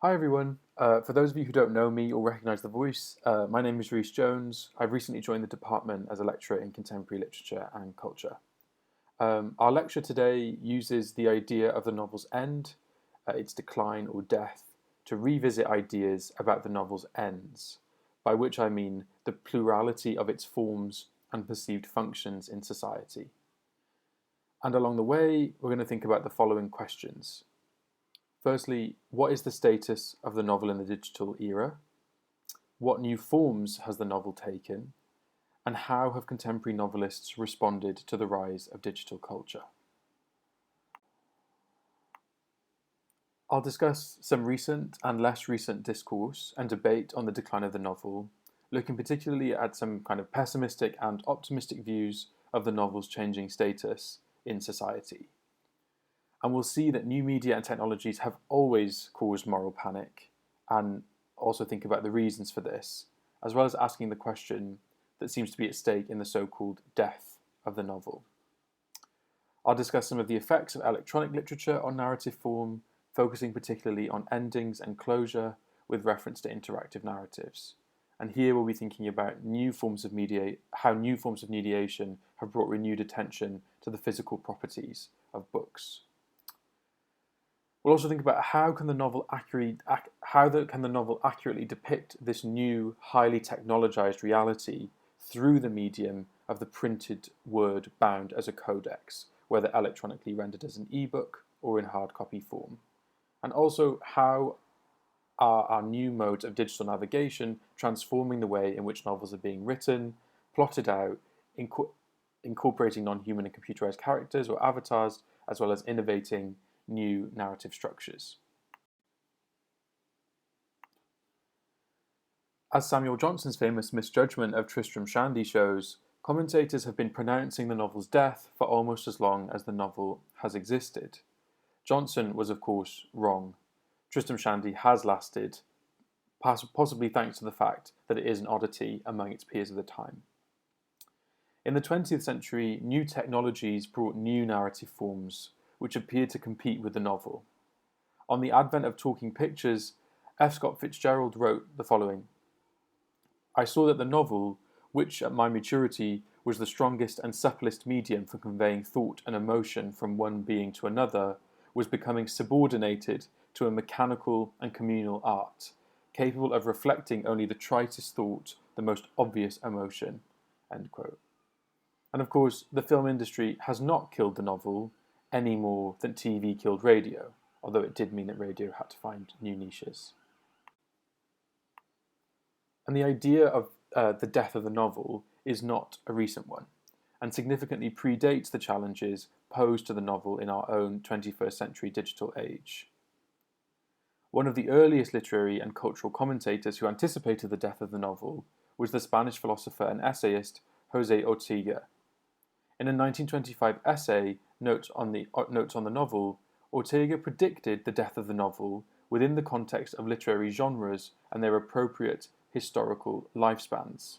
Hi everyone. For those of you who don't know me or recognise the voice, my name is Rhys Jones. I've recently joined the department as a lecturer in contemporary literature and culture. Our lecture today uses the idea of the novel's end, its decline or death, to revisit ideas about the novel's ends, by which I mean the plurality of its forms and perceived functions in society. And along the way, we're going to think about the following questions. Firstly, what is the status of the novel in the digital era? What new forms has the novel taken? And how have contemporary novelists responded to the rise of digital culture? I'll discuss some recent and less recent discourse and debate on the decline of the novel, looking particularly at some kind of pessimistic and optimistic views of the novel's changing status in society. And we'll see that new media and technologies have always caused moral panic, and also think about the reasons for this, as well as asking the question that seems to be at stake in the so-called death of the novel. I'll discuss some of the effects of electronic literature on narrative form, focusing particularly on endings and closure with reference to interactive narratives. And here we'll be thinking about how new forms of mediation have brought renewed attention to the physical properties of books. We'll also think about how can the novel accurately depict this new, highly technologized reality through the medium of the printed word bound as a codex, whether electronically rendered as an ebook or in hard copy form. And also how are our new modes of digital navigation transforming the way in which novels are being written, plotted out, incorporating non-human and computerized characters or avatars, as well as innovating new narrative structures. As Samuel Johnson's famous misjudgment of Tristram Shandy shows, commentators have been pronouncing the novel's death for almost as long as the novel has existed. Johnson was, of course, wrong. Tristram Shandy has lasted, possibly thanks to the fact that it is an oddity among its peers of the time. In the 20th century, new technologies brought new narrative forms, which appeared to compete with the novel. On the advent of talking pictures, F. Scott Fitzgerald wrote the following: I saw that the novel, which at my maturity was the strongest and supplest medium for conveying thought and emotion from one being to another, was becoming subordinated to a mechanical and communal art, capable of reflecting only the tritest thought, the most obvious emotion. End quote. And of course, the film industry has not killed the novel any more than TV killed radio, although it did mean that radio had to find new niches. And the idea of the death of the novel is not a recent one, and significantly predates the challenges posed to the novel in our own 21st century digital age. One of the earliest literary and cultural commentators who anticipated the death of the novel was the Spanish philosopher and essayist José Ortega. In a 1925 essay, Notes on the Novel, Ortega predicted the death of the novel within the context of literary genres and their appropriate historical lifespans.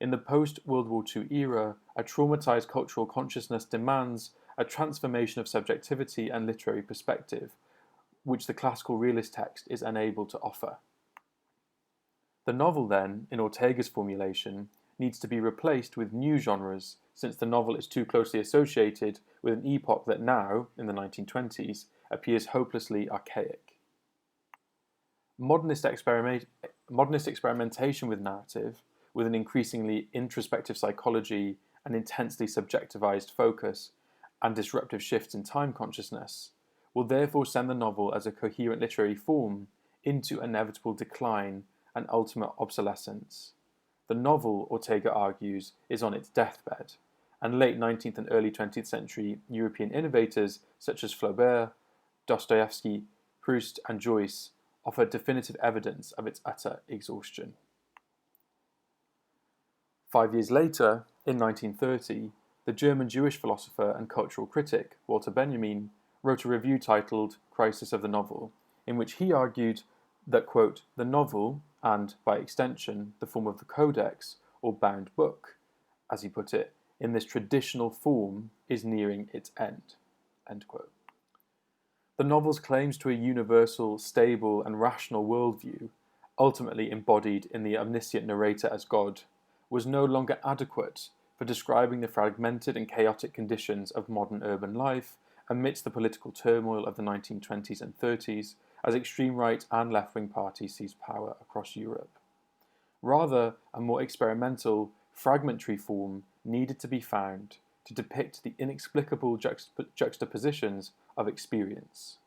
In the post-World War II era, a traumatized cultural consciousness demands a transformation of subjectivity and literary perspective, which the classical realist text is unable to offer. The novel, then, in Ortega's formulation, needs to be replaced with new genres, since the novel is too closely associated with an epoch that now, in the 1920s, appears hopelessly archaic. Modernist experimentation with narrative, with an increasingly introspective psychology, an intensely subjectivized focus, and disruptive shifts in time consciousness, will therefore send the novel as a coherent literary form into inevitable decline and ultimate obsolescence. The novel, Ortega argues, is on its deathbed, and late 19th and early 20th century European innovators such as Flaubert, Dostoevsky, Proust, and Joyce offer definitive evidence of its utter exhaustion. 5 years later, in 1930, the German Jewish philosopher and cultural critic Walter Benjamin wrote a review titled Crisis of the Novel, in which he argued that, quote, the novel, and by extension the form of the codex or bound book, as he put it, in this traditional form is nearing its end, end quote. The novel's claims to a universal, stable, and rational worldview, ultimately embodied in the omniscient narrator as God, was no longer adequate for describing the fragmented and chaotic conditions of modern urban life amidst the political turmoil of the 1920s and 30s as extreme right and left-wing parties seized power across Europe. Rather, a more experimental, fragmentary form needed to be found to depict the inexplicable juxtapositions of experience.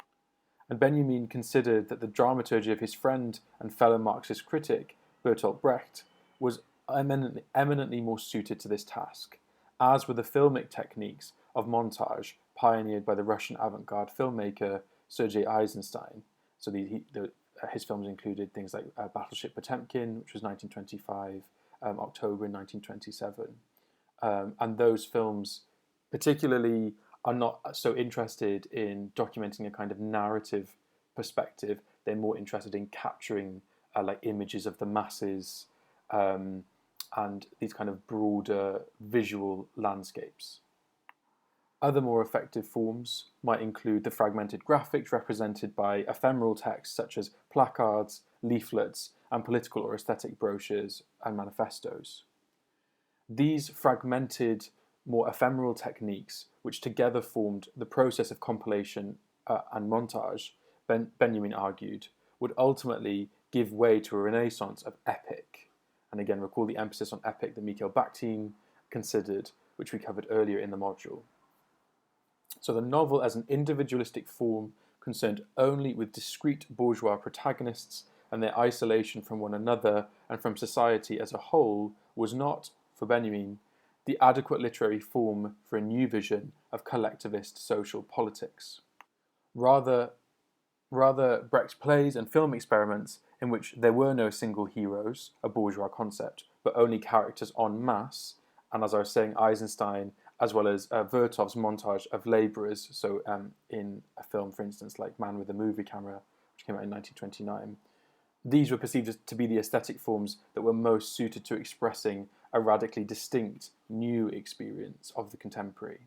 And Benjamin considered that the dramaturgy of his friend and fellow Marxist critic, Bertolt Brecht, was eminently more suited to this task, as were the filmic techniques of montage pioneered by the Russian avant-garde filmmaker Sergei Eisenstein. So his films included things like Battleship Potemkin, which was 1925, October in 1927. And those films particularly are not so interested in documenting a kind of narrative perspective. They're more interested in capturing like images of the masses and these kind of broader visual landscapes. Other more effective forms might include the fragmented graphics represented by ephemeral text such as placards, leaflets, and political or aesthetic brochures and manifestos. These fragmented, more ephemeral techniques, which together formed the process of compilation and montage, Benjamin argued, would ultimately give way to a renaissance of epic. And again, recall the emphasis on epic that Mikhail Bakhtin considered, which we covered earlier in the module. So the novel as an individualistic form concerned only with discrete bourgeois protagonists and their isolation from one another and from society as a whole was not, for Benjamin, the adequate literary form for a new vision of collectivist social politics. Rather, Brecht's plays and film experiments, in which there were no single heroes, a bourgeois concept, but only characters en masse, and as I was saying, Eisenstein, as well as Vertov's montage of labourers, so in a film, for instance, like Man with a Movie Camera, which came out in 1929, these were perceived to be the aesthetic forms that were most suited to expressing a radically distinct, new experience of the contemporary.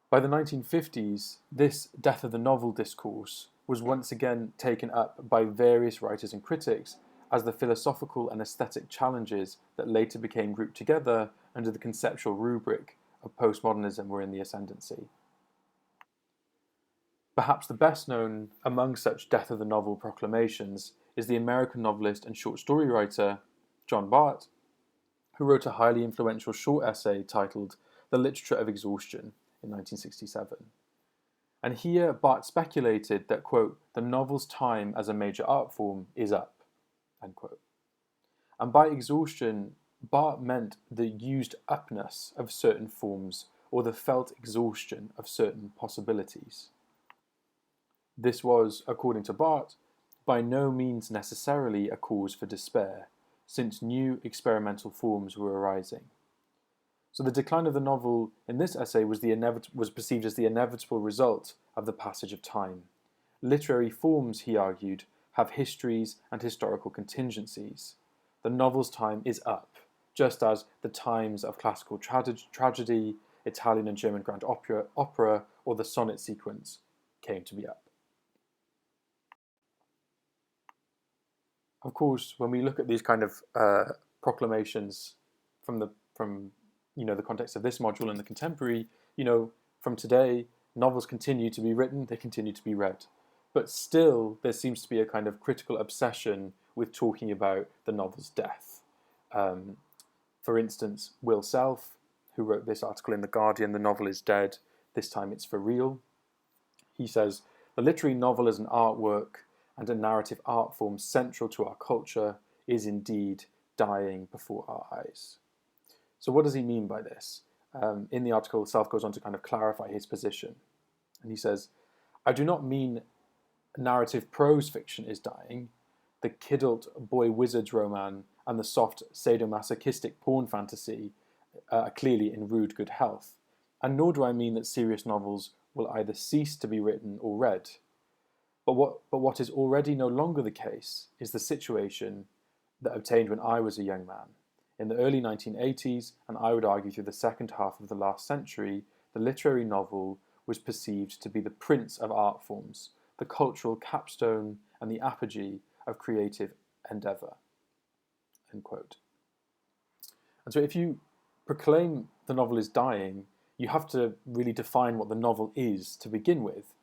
By the 1950s, this death of the novel discourse was once again taken up by various writers and critics as the philosophical and aesthetic challenges that later became grouped together under the conceptual rubric of postmodernism were in the ascendancy. Perhaps the best known among such death of the novel proclamations is the American novelist and short story writer John Barth, who wrote a highly influential short essay titled The Literature of Exhaustion in 1967. And here Barth speculated that, quote, the novel's time as a major art form is up, end quote. And by exhaustion, Barth meant the used upness of certain forms or the felt exhaustion of certain possibilities. This was, according to Barth, by no means necessarily a cause for despair, since new experimental forms were arising. So the decline of the novel in this essay was perceived as the inevitable result of the passage of time. Literary forms, he argued, have histories and historical contingencies. The novel's time is up, just as the times of classical tragedy, Italian and German grand opera, or the sonnet sequence came to be up. Of course, when we look at these kind of proclamations from the context of this module and the contemporary, from today, novels continue to be written, they continue to be read. But still, there seems to be a kind of critical obsession with talking about the novel's death. For instance, Will Self, who wrote this article in The Guardian, "The novel is dead, this time it's for real." He says, "The literary novel as an artwork and a narrative art form central to our culture is indeed dying before our eyes." So what does he mean by this? In the article, Self goes on to kind of clarify his position. And he says, "I do not mean narrative prose fiction is dying. The kidult boy wizard's roman and the soft sadomasochistic porn fantasy are clearly in rude good health. And nor do I mean that serious novels will either cease to be written or read. But what is already no longer the case is the situation that obtained when I was a young man. In the early 1980s, and I would argue through the second half of the last century, the literary novel was perceived to be the prince of art forms, the cultural capstone and the apogee of creative endeavour. End quote. And so if you proclaim the novel is dying, you have to really define what the novel is to begin with,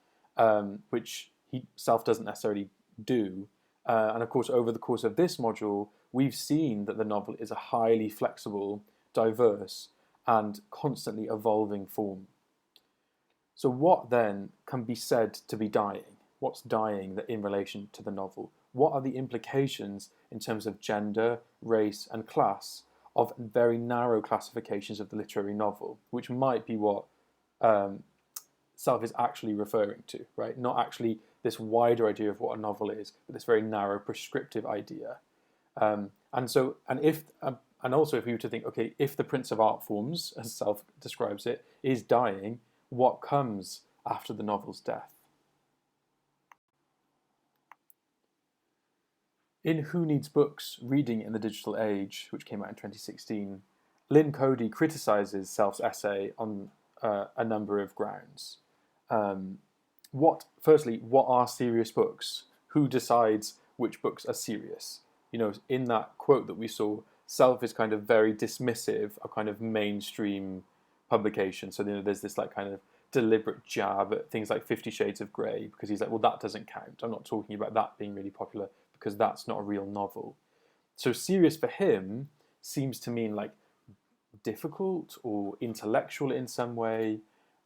which he self doesn't necessarily do. And of course, over the course of this module, we've seen that the novel is a highly flexible, diverse, and constantly evolving form. So what then can be said to be dying? What's dying in relation to the novel? What are the implications in terms of gender, race, and class of very narrow classifications of the literary novel, which might be what Self is actually referring to, right? Not actually this wider idea of what a novel is, but this very narrow prescriptive idea. And also if you were to think, okay, if the prince of art forms, as Self describes it, is dying, what comes after the novel's death? In Who Needs Books? Reading in the Digital Age, which came out in 2016, Lynn Cody criticizes Self's essay on a number of grounds. Firstly, what are serious books? Who decides which books are serious? In that quote that we saw, Self is kind of very dismissive of kind of mainstream publication. So there's this like kind of deliberate jab at things like 50 Shades of Grey, because he's like, well, that doesn't count. I'm not talking about that being really popular because that's not a real novel. So serious for him seems to mean like difficult or intellectual in some way.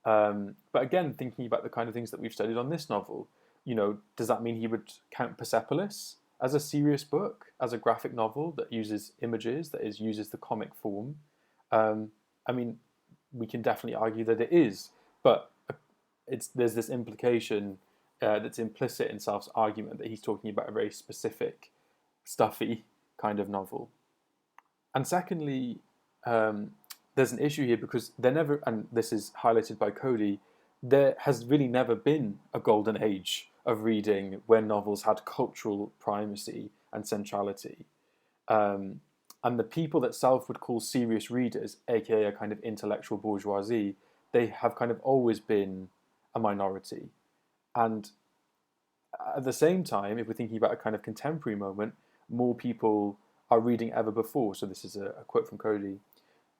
But again, thinking about the kind of things that we've studied on this novel, does that mean he would count Persepolis as a serious book, as a graphic novel that uses images, that uses the comic form? We can definitely argue that it is, but there's this implication that's implicit in Self's argument that he's talking about a very specific, stuffy kind of novel. And secondly, there's an issue here because and this is highlighted by Cody, there has really never been a golden age of reading where novels had cultural primacy and centrality. And the people that Self would call serious readers, aka a kind of intellectual bourgeoisie, they have kind of always been a minority. And at the same time, if we're thinking about a kind of contemporary moment, more people are reading ever before. So this is a quote from Cody.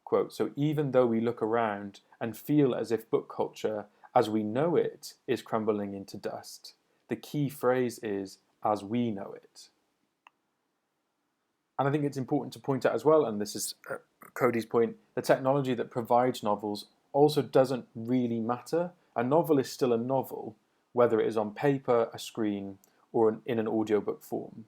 Quote, so even though we look around and feel as if book culture as we know it is crumbling into dust, the key phrase is as we know it. And I think it's important to point out as well, and this is Cody's point, the technology that provides novels also doesn't really matter. A novel is still a novel, whether it is on paper, a screen, or in an audiobook form.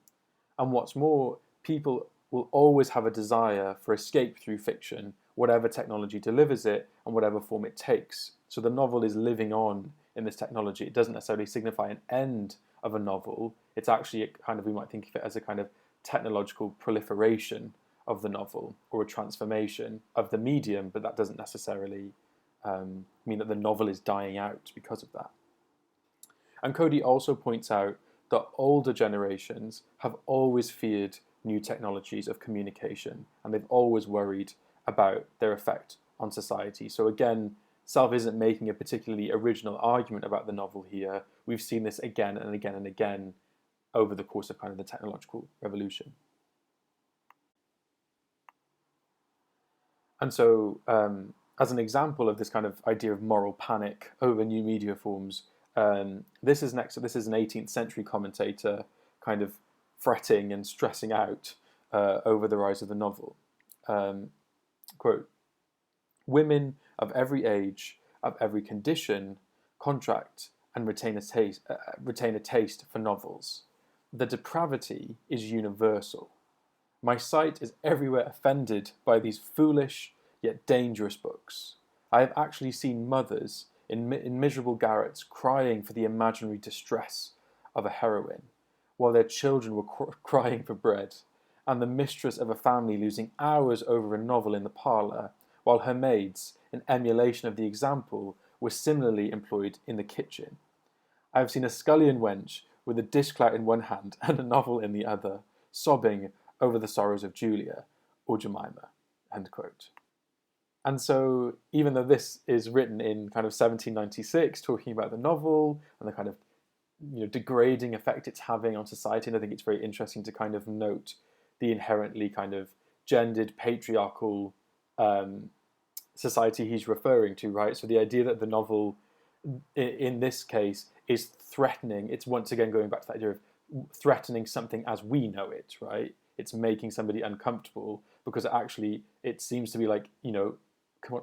And what's more, people will always have a desire for escape through fiction, whatever technology delivers it and whatever form it takes. So the novel is living on in this technology. It doesn't necessarily signify an end of a novel. It's actually we might think of it as a kind of technological proliferation of the novel or a transformation of the medium, but that doesn't necessarily mean that the novel is dying out because of that. And Cody also points out that older generations have always feared new technologies of communication, and they've always worried about their effect on society. So again, Self isn't making a particularly original argument about the novel here. We've seen this again and again and again over the course of kind of the technological revolution. And so, as an example of this kind of idea of moral panic over new media forms, this is an 18th century commentator kind of fretting and stressing out over the rise of the novel. Quote, women of every age, of every condition, contract and retain a taste for novels. The depravity is universal. My sight is everywhere offended by these foolish yet dangerous books. I have actually seen mothers in miserable garrets crying for the imaginary distress of a heroine, while their children were crying for bread, and the mistress of a family losing hours over a novel in the parlour, while her maids, in emulation of the example, were similarly employed in the kitchen. I have seen a scullion wench with a dishclout in one hand and a novel in the other, sobbing over the sorrows of Julia or Jemima. End quote. And so, even though this is written in kind of 1796, talking about the novel and the kind of degrading effect it's having on society, and I think it's very interesting to kind of note the inherently kind of gendered, patriarchal society he's referring to, right? So the idea that the novel, in this case, is threatening. It's once again going back to that idea of threatening something as we know it, right? It's making somebody uncomfortable because actually it seems to be like,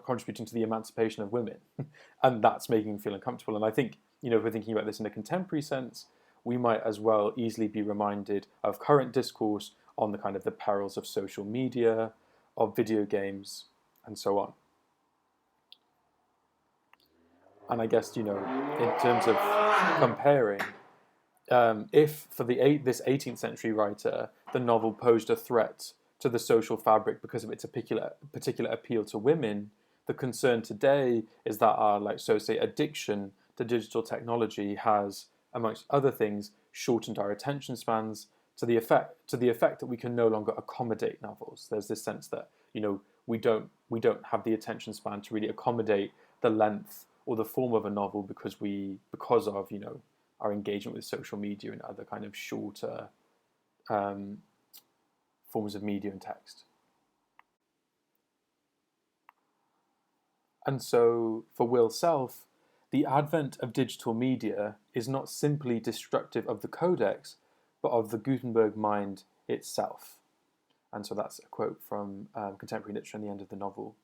contributing to the emancipation of women, and that's making them feel uncomfortable. And I think, if we're thinking about this in a contemporary sense, we might as well easily be reminded of current discourse on the kind of the perils of social media, of video games, and so on. And I guess, in terms of comparing, if for this 18th century writer, the novel posed a threat to the social fabric because of its particular appeal to women, the concern today is that our, say, addiction to digital technology has, amongst other things, shortened our attention spans to the effect that we can no longer accommodate novels. There's this sense that we don't have the attention span to really accommodate the length or the form of a novel because of our engagement with social media and other kind of shorter forms of media and text. And so for Will Self, the advent of digital media is not simply destructive of the codex, but of the Gutenberg mind itself. And so that's a quote from Contemporary Literature in the end of the novel.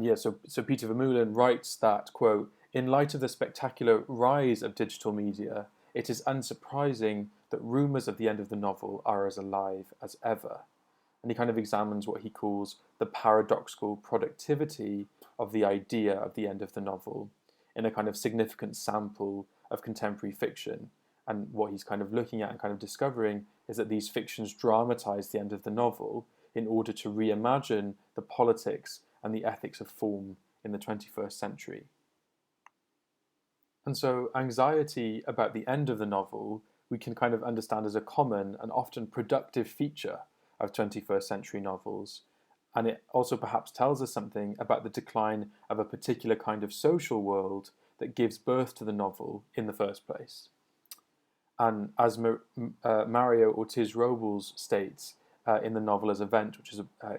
So Peter Vermeulen writes that, quote, in light of the spectacular rise of digital media, it is unsurprising that rumours of the end of the novel are as alive as ever. And he kind of examines what he calls the paradoxical productivity of the idea of the end of the novel in a kind of significant sample of contemporary fiction. And what he's kind of looking at and kind of discovering is that these fictions dramatize the end of the novel in order to reimagine the politics and the ethics of form in the 21st century. And so anxiety about the end of the novel we can kind of understand as a common and often productive feature of 21st century novels. And it also perhaps tells us something about the decline of a particular kind of social world that gives birth to the novel in the first place. And as Mario Ortiz Robles states in the novel As Event, which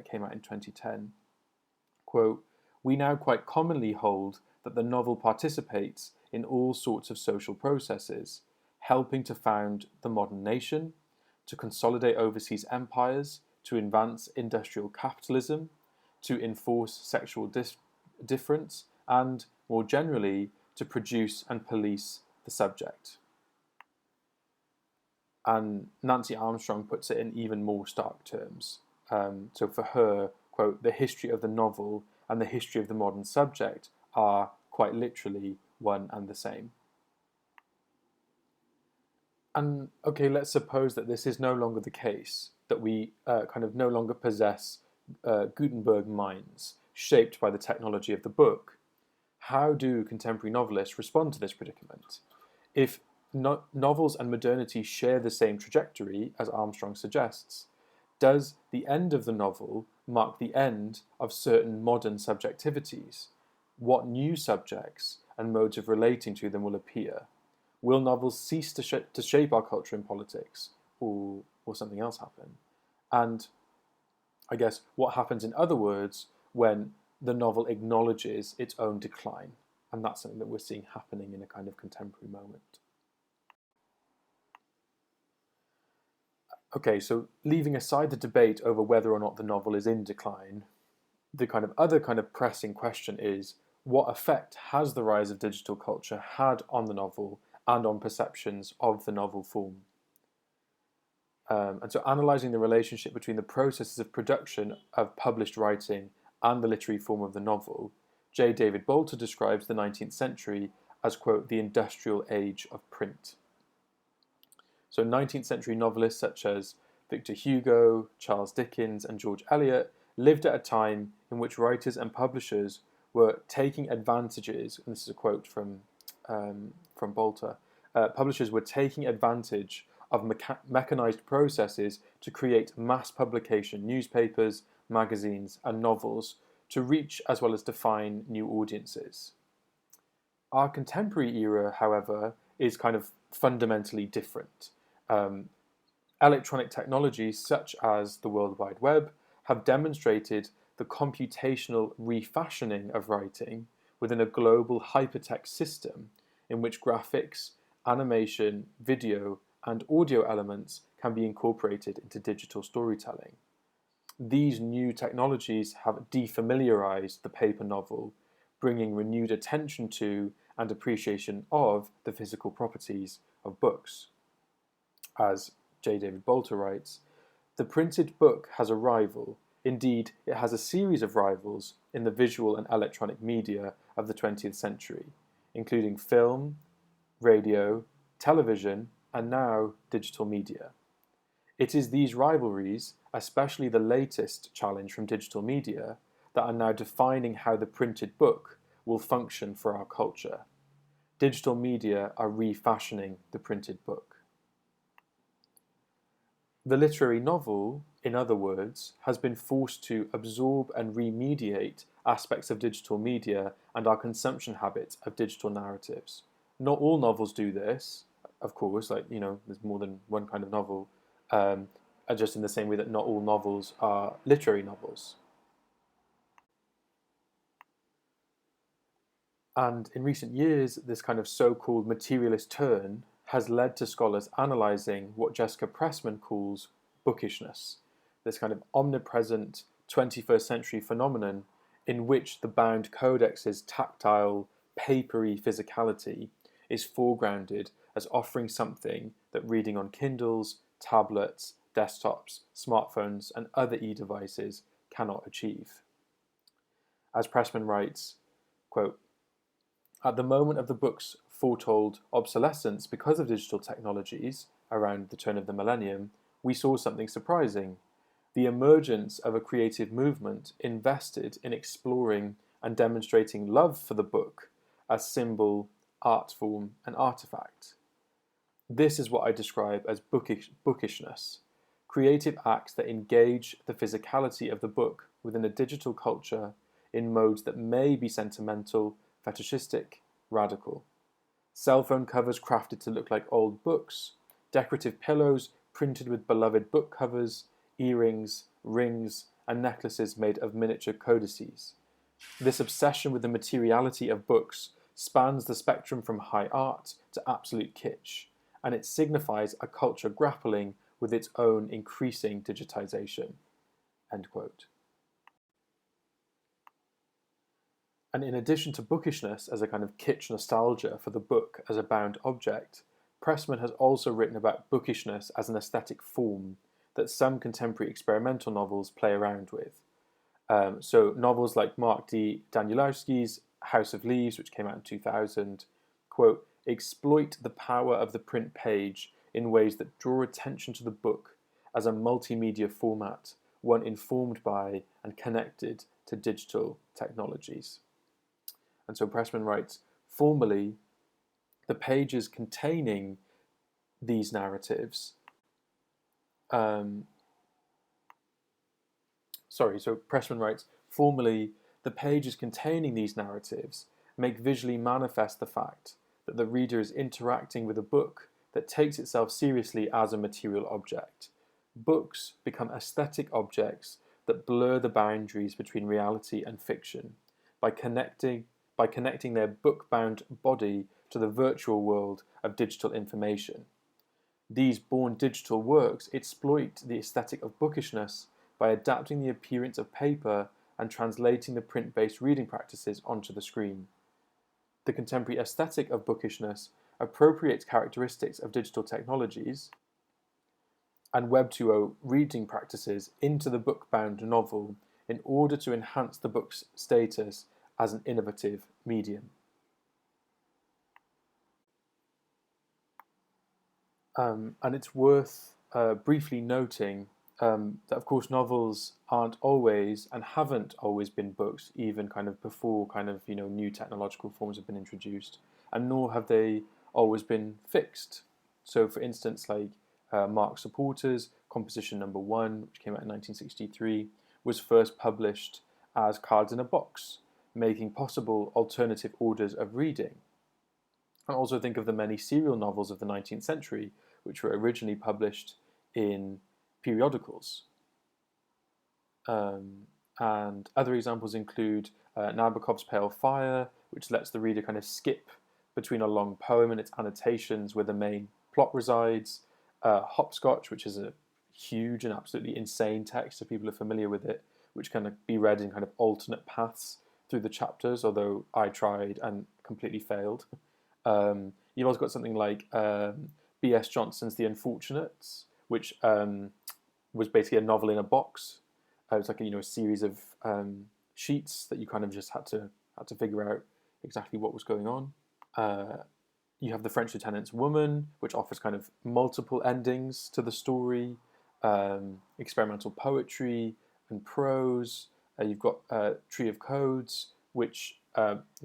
came out in 2010, quote, we now quite commonly hold that the novel participates in all sorts of social processes, helping to found the modern nation, to consolidate overseas empires, to advance industrial capitalism, to enforce sexual difference, and, more generally, to produce and police the subject. And Nancy Armstrong puts it in even more stark terms. So for her, quote, the history of the novel and the history of the modern subject are quite literally one and the same. And okay, let's suppose that this is no longer the case, that we kind of no longer possess Gutenberg minds shaped by the technology of the book. How do contemporary novelists respond to this predicament? If novels and modernity share the same trajectory, as Armstrong suggests, does the end of the novel mark the end of certain modern subjectivities? What new subjects and modes of relating to them will appear? Will novels cease to shape our culture and politics, or something else happen? And I guess what happens, in other words, when the novel acknowledges its own decline? And that's something that we're seeing happening in a kind of contemporary moment. Okay, so leaving aside the debate over whether or not the novel is in decline, the kind of other kind of pressing question is, what effect has the rise of digital culture had on the novel and on perceptions of the novel form? And so analysing the relationship between the processes of production of published writing and the literary form of the novel, J. David Bolter describes the 19th century as, quote, the industrial age of print. So 19th century novelists such as Victor Hugo, Charles Dickens, and George Eliot lived at a time in which writers and publishers were taking advantages, and this is a quote from Bolter, publishers were taking advantage of mechanized processes to create mass publication newspapers, magazines, and novels to reach as well as define new audiences. Our contemporary era, however, is kind of fundamentally different. Um, Electronic technologies such as the World Wide Web have demonstrated the computational refashioning of writing within a global hypertext system in which graphics, animation, video, and audio elements can be incorporated into digital storytelling. These new technologies have defamiliarized the paper novel, bringing renewed attention to and appreciation of the physical properties of books. As J. David Bolter writes, the printed book has a rival. Indeed, it has a series of rivals in the visual and electronic media of the 20th century, including film, radio, television, and now digital media. It is these rivalries, especially the latest challenge from digital media, that are now defining how the printed book will function for our culture. Digital media are refashioning the printed book. The literary novel, in other words, has been forced to absorb and remediate aspects of digital media and our consumption habits of digital narratives. Not all novels do this, of course, there's more than one kind of novel, just in the same way that not all novels are literary novels. And in recent years, this kind of so-called materialist turn has led to scholars analysing what Jessica Pressman calls bookishness, this kind of omnipresent 21st century phenomenon in which the bound codex's tactile, papery physicality is foregrounded as offering something that reading on Kindles, tablets, desktops, smartphones, and other e-devices cannot achieve. As Pressman writes, quote, at the moment of the book's foretold obsolescence because of digital technologies around the turn of the millennium, we saw something surprising: the emergence of a creative movement invested in exploring and demonstrating love for the book as symbol, art form, and artifact. This is what I describe as bookishness, creative acts that engage the physicality of the book within a digital culture in modes that may be sentimental, fetishistic, radical. Cell phone covers crafted to look like old books, decorative pillows printed with beloved book covers, earrings, rings, and necklaces made of miniature codices. This obsession with the materiality of books spans the spectrum from high art to absolute kitsch, and it signifies a culture grappling with its own increasing digitization. End quote. And in addition to bookishness as a kind of kitsch nostalgia for the book as a bound object, Pressman has also written about bookishness as an aesthetic form that some contemporary experimental novels play around with. So novels like Mark D. Danielowski's House of Leaves, which came out in 2000, quote, exploit the power of the print page in ways that draw attention to the book as a multimedia format, one informed by and connected to digital technologies. And so Pressman writes, formally, the pages containing these narratives, Pressman writes, formally, the pages containing these narratives make visually manifest the fact that the reader is interacting with a book that takes itself seriously as a material object. Books become aesthetic objects that blur the boundaries between reality and fiction by connecting their book-bound body to the virtual world of digital information. These born digital works exploit the aesthetic of bookishness by adapting the appearance of paper and translating the print-based reading practices onto the screen. The contemporary aesthetic of bookishness appropriates characteristics of digital technologies and Web 2.0 reading practices into the book-bound novel in order to enhance the book's status as an innovative medium. And it's worth briefly noting that, of course, novels aren't always and haven't always been books, even kind of before new technological forms have been introduced, and nor have they always been fixed. So, for instance, Marx Supporters, Composition Number 1, which came out in 1963, was first published as cards in a box, making possible alternative orders of reading. And also think of the many serial novels of the 19th century, which were originally published in periodicals. And other examples include Nabokov's Pale Fire, which lets the reader kind of skip between a long poem and its annotations where the main plot resides. Hopscotch, which is a huge and absolutely insane text, if people are familiar with it, which can be read in kind of alternate paths through the chapters, although I tried and completely failed. You've also got something like B.S. Johnson's The Unfortunates, which was basically a novel in a box. It was like a series of sheets that you kind of just had to figure out exactly what was going on. You have The French Lieutenant's Woman, which offers kind of multiple endings to the story, experimental poetry and prose. You've got Tree of Codes, which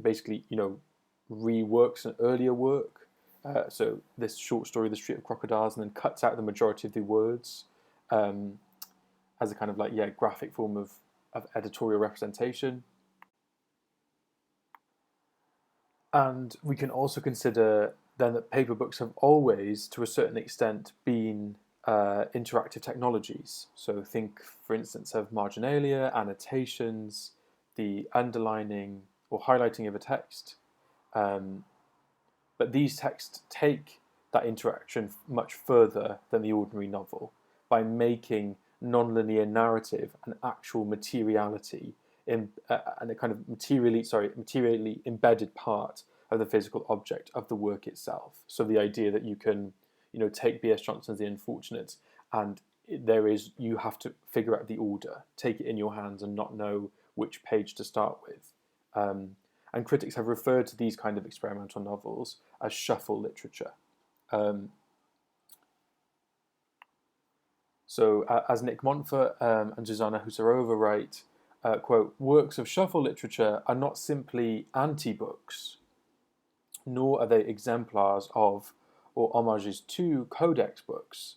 basically reworks an earlier work. So this short story, The Street of Crocodiles, and then cuts out the majority of the words as a kind of graphic form of editorial representation. And we can also consider then that paper books have always, to a certain extent, been interactive technologies. So think, for instance, of marginalia, annotations, the underlining or highlighting of a text. But these texts take that interaction much further than the ordinary novel by making non-linear narrative an actual materiality and a kind of materially embedded part of the physical object of the work itself. So the idea that you can, take B.S. Johnson's The Unfortunates, and you have to figure out the order, take it in your hands, and not know which page to start with. And critics have referred to these kind of experimental novels as shuffle literature. So as Nick Montfort and Zuzana Husarova write, quote, works of shuffle literature are not simply anti-books, nor are they exemplars of or homages to codex books.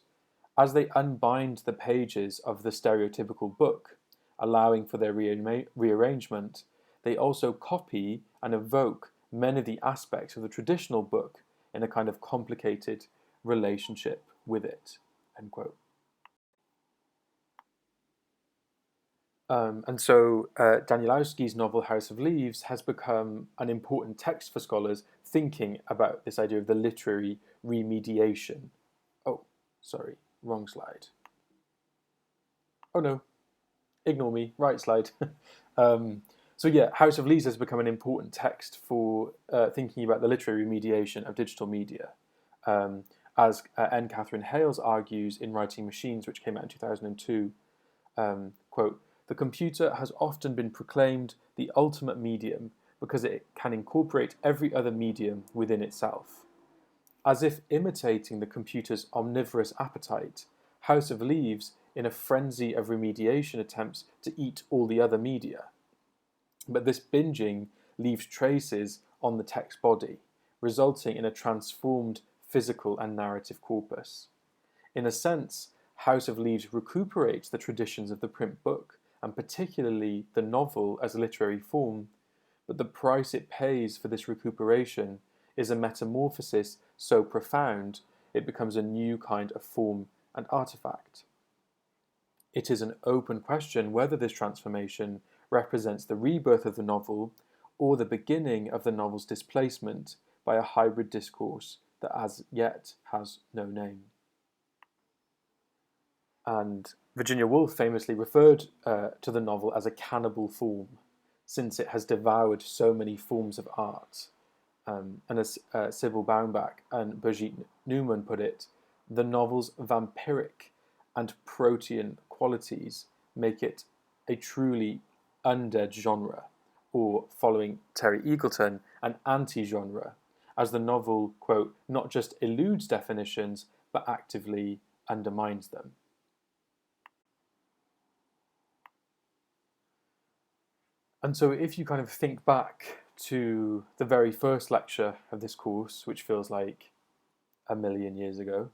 As they unbind the pages of the stereotypical book, allowing for their rearrangement, they also copy and evoke many of the aspects of the traditional book in a kind of complicated relationship with it, end quote. And so Danielowski's novel House of Leaves has become an important text for scholars thinking about this idea of the literary remediation. Oh, sorry, wrong slide. Oh no, ignore me, right slide. So yeah, House of Leaves has become an important text for thinking about the literary remediation of digital media. As N. Catherine Hales argues in Writing Machines, which came out in 2002, quote, the computer has often been proclaimed the ultimate medium because it can incorporate every other medium within itself. As if imitating the computer's omnivorous appetite, House of Leaves, in a frenzy of remediation, attempts to eat all the other media. But this binging leaves traces on the text body, resulting in a transformed physical and narrative corpus. In a sense, House of Leaves recuperates the traditions of the print book, and particularly the novel as a literary form, but the price it pays for this recuperation is a metamorphosis so profound it becomes a new kind of form and artifact. It is an open question whether this transformation represents the rebirth of the novel or the beginning of the novel's displacement by a hybrid discourse that as yet has no name. And Virginia Woolf famously referred to the novel as a cannibal form, since it has devoured so many forms of art. And as Sybil Baumbach and Brigitte Newman put it, the novel's vampiric and protean qualities make it a truly undead genre, or, following Terry Eagleton, an anti-genre, as the novel, quote, not just eludes definitions, but actively undermines them. And so if you kind of think back to the very first lecture of this course, which feels like a million years ago,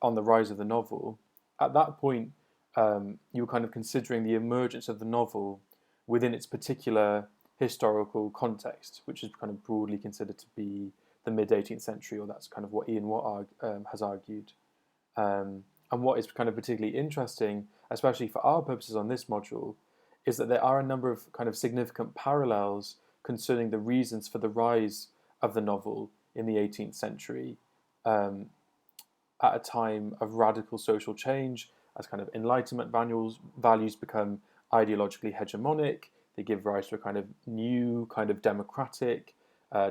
on the rise of the novel, at that point, you were kind of considering the emergence of the novel within its particular historical context, which is kind of broadly considered to be the mid 18th century, or that's kind of what Ian Watt has argued. And what is kind of particularly interesting, especially for our purposes on this module, is that there are a number of kind of significant parallels concerning the reasons for the rise of the novel in the 18th century, at a time of radical social change, as kind of Enlightenment values become ideologically hegemonic. They give rise to a kind of new, kind of democratic,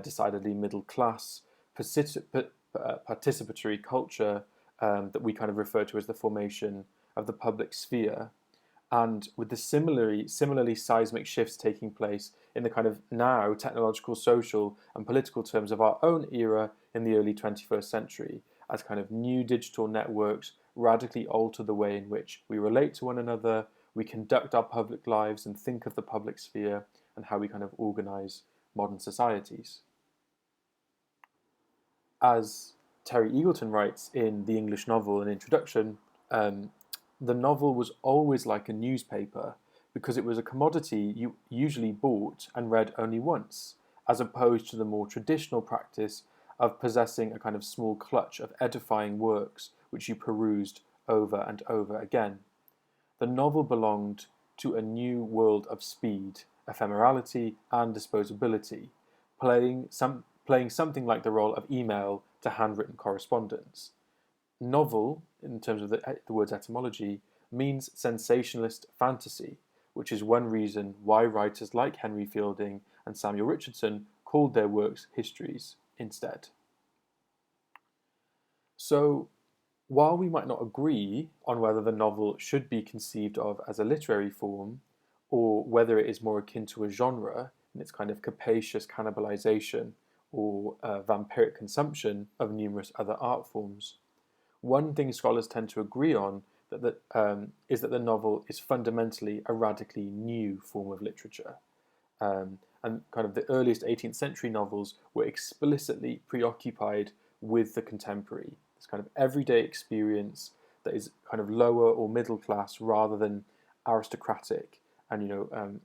decidedly middle class, participatory culture that we kind of refer to as the formation of the public sphere. And with the similarly seismic shifts taking place in the kind of now technological, social, and political terms of our own era in the early 21st century, as kind of new digital networks radically alter the way in which we relate to one another, we conduct our public lives and think of the public sphere, and how we kind of organize modern societies. As Terry Eagleton writes in the English novel, an introduction, the novel was always like a newspaper because it was a commodity you usually bought and read only once, as opposed to the more traditional practice of possessing a kind of small clutch of edifying works which you perused over and over again. The novel belonged to a new world of speed, ephemerality, and disposability, playing something like the role of email to handwritten correspondence. Novel, in terms of the word's etymology, means sensationalist fantasy, which is one reason why writers like Henry Fielding and Samuel Richardson called their works histories instead. So, while we might not agree on whether the novel should be conceived of as a literary form, or whether it is more akin to a genre in its kind of capacious cannibalization or vampiric consumption of numerous other art forms, one thing scholars tend to agree on is that the novel is fundamentally a radically new form of literature. And kind of the earliest 18th century novels were explicitly preoccupied with the contemporary, this kind of everyday experience that is kind of lower or middle class rather than aristocratic, and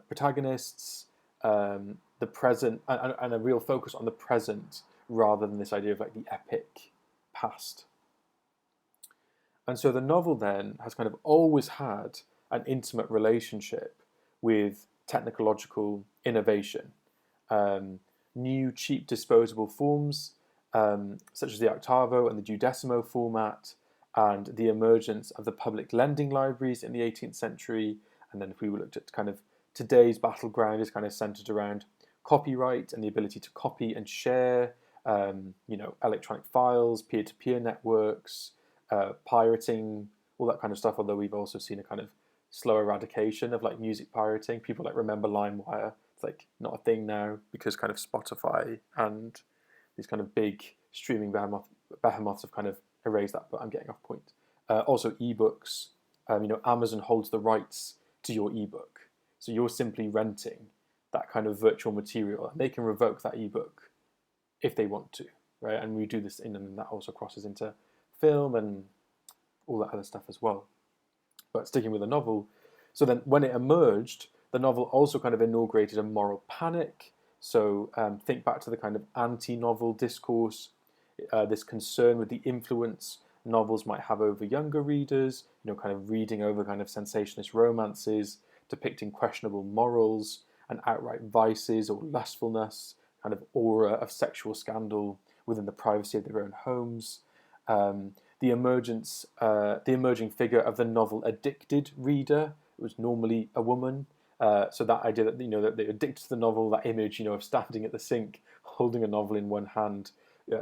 protagonists, the present, and a real focus on the present rather than this idea of like the epic past. And so the novel then has kind of always had an intimate relationship with technological innovation. New, cheap, disposable forms, such as the octavo and the duodecimo format, and the emergence of the public lending libraries in the 18th century. And then if we looked at kind of today's battleground is kind of centered around copyright and the ability to copy and share, electronic files, peer-to-peer networks, pirating, all that kind of stuff. Although we've also seen a kind of slow eradication of like music pirating. People like remember LimeWire. It's like not a thing now because kind of Spotify and these kind of big streaming behemoths have kind of erased that. But I'm getting off point. Also ebooks. Amazon holds the rights to your ebook, so you're simply renting that kind of virtual material, and they can revoke that ebook if they want to, right? And we do this and that also crosses into film and all that other stuff as well. But sticking with the novel, so then when it emerged, the novel also kind of inaugurated a moral panic. So think back to the kind of anti-novel discourse, this concern with the influence novels might have over younger readers, kind of reading over kind of sensationalist romances, depicting questionable morals and outright vices or lustfulness, kind of aura of sexual scandal within the privacy of their own homes. The emerging figure of the novel addicted reader was normally a woman. So that idea that that they're addicted to the novel, that image of standing at the sink, holding a novel in one hand,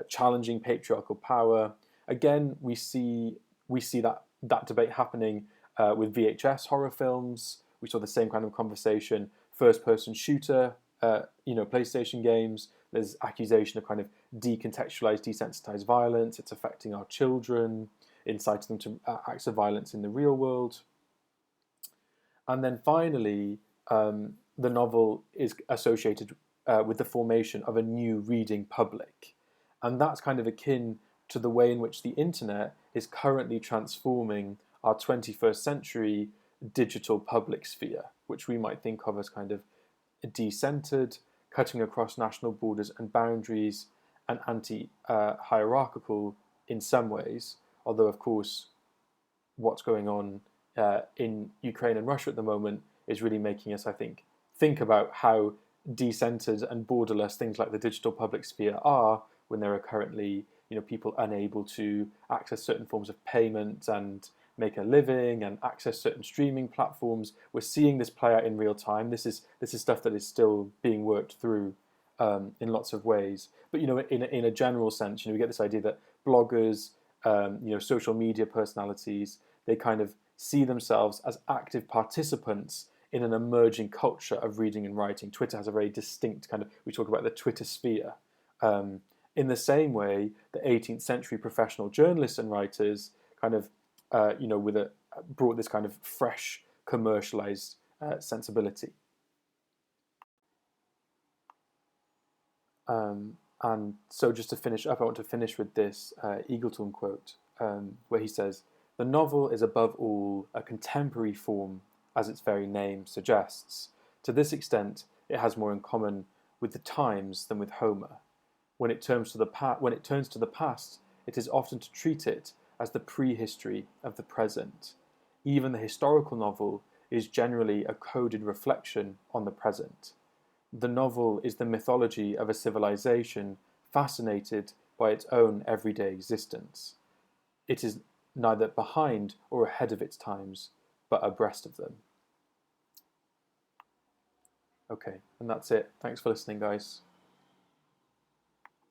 challenging patriarchal power. Again, we see that debate happening with VHS horror films. We saw the same kind of conversation. First-person shooter, PlayStation games. There's accusation of kind of decontextualized, desensitized violence. It's affecting our children, inciting them to acts of violence in the real world. And then finally, the novel is associated with the formation of a new reading public. And that's kind of akin to the way in which the internet is currently transforming our 21st century digital public sphere, which we might think of as kind of decentered, cutting across national borders and boundaries, and anti-hierarchical in some ways, although of course what's going on in Ukraine and Russia at the moment is really making us, I think about how decentered and borderless things like the digital public sphere are, when there are currently people unable to access certain forms of payment and make a living and access certain streaming platforms. We're seeing this play out in real time. This is stuff that is still being worked through in lots of ways. But in a general sense, we get this idea that bloggers, social media personalities, they kind of see themselves as active participants in an emerging culture of reading and writing. Twitter has a very distinct kind of, we talk about the Twitter sphere. In the same way, the 18th century professional journalists and writers kind of, brought this kind of fresh, commercialized sensibility. And so just to finish up, I want to finish with this Eagleton quote, where he says, "The novel is above all a contemporary form, as its very name suggests. To this extent, it has more in common with the times than with Homer. When it turns to the past, it is often to treat it as the prehistory of the present. Even the historical novel is generally a coded reflection on the present. The novel is the mythology of a civilization fascinated by its own everyday existence. It is neither behind or ahead of its times, but abreast of them." Okay, and that's it. Thanks for listening, guys.